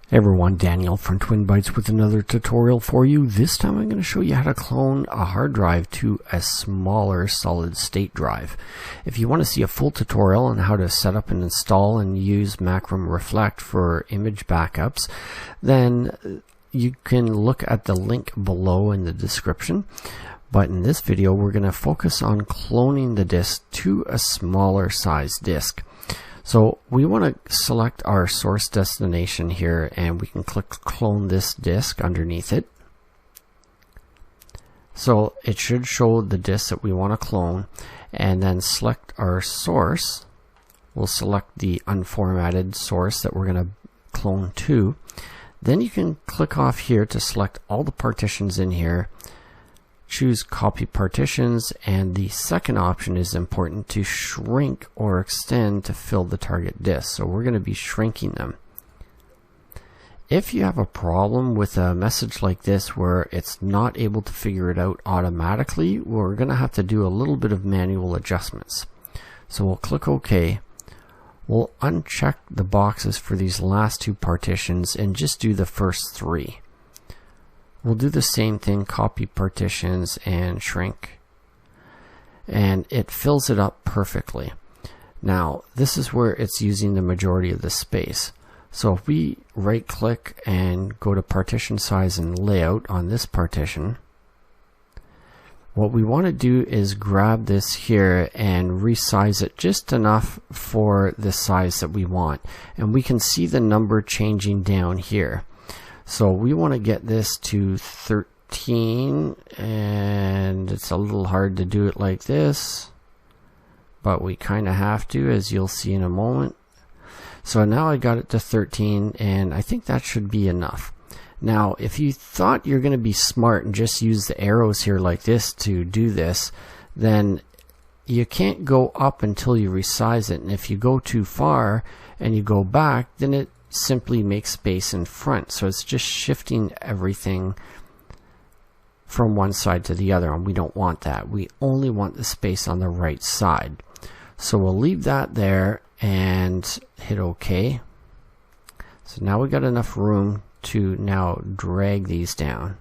Hey everyone, Daniel from Twin Bytes with another tutorial for you. This time I'm going to show you how to clone a hard drive to a smaller solid state drive. If you want to see a full tutorial on how to set up and install and use Macrum Reflect for image backups, then you can look at the link below in the description. But in this video we're going to focus on cloning the disk to a smaller size disk. So we want to select our source destination here, and we can click clone this disk underneath it. So it should show the disk that we want to clone, and then select our source. We'll select the unformatted source that we're going to clone to. Then you can click off here to select all the partitions in here. Choose copy partitions, and the second option is important, to shrink or extend to fill the target disk. So we're going to be shrinking them. If you have a problem with a message like this where it's not able to figure it out automatically, we're going to have to do a little bit of manual adjustments. So we'll click OK. We'll uncheck the boxes for these last two partitions and just do the first three. We'll do the same thing, copy partitions and shrink, and it fills it up perfectly. Now this is where it's using the majority of the space. So if we right click and go to partition size and layout on this partition, what we want to do is grab this here and resize it just enough for the size that we want, and we can see the number changing down here. So we want to get this to 13, and it's a little hard to do it like this, but we kind of have to, as you'll see in a moment. So now I got it to 13, and I think that should be enough. Now if you thought you're going to be smart and just use the arrows here like this to do this, then you can't go up until you resize it, and if you go too far and you go back, then it simply makes space in front. So it's just shifting everything from one side to the other, and we don't want that. We only want the space on the right side. So we'll leave that there and hit OK. So now we got enough room to now drag these down.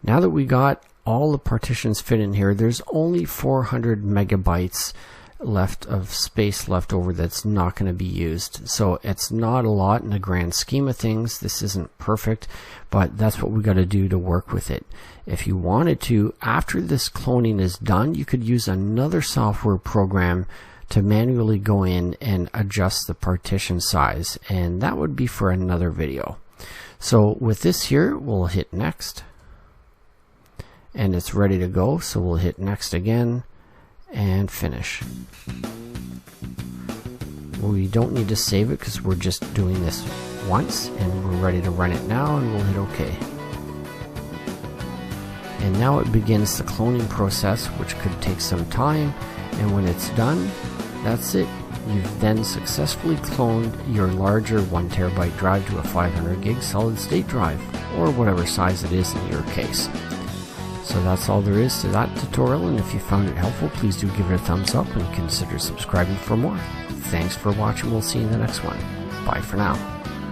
Now that we got all the partitions fit in here, there's only 400 megabytes left of space left over that's not going to be used. So it's not a lot in the grand scheme of things. This isn't perfect, but that's what we got to do to work with it. If you wanted to, after this cloning is done, you could use another software program to manually go in and adjust the partition size, and that would be for another video. So with this here, we'll hit next, and it's ready to go. So we'll hit next again and finish. We don't need to save it because we're just doing this once, and we're ready to run it now, and we'll hit OK. And now it begins the cloning process, which could take some time, and when it's done, that's it. You've then successfully cloned your larger 1 terabyte drive to a 500 gig solid state drive, or whatever size it is in your case. So that's all there is to that tutorial, and if you found it helpful, please do give it a thumbs up and consider subscribing for more. Thanks for watching. We'll see you in the next one. Bye for now.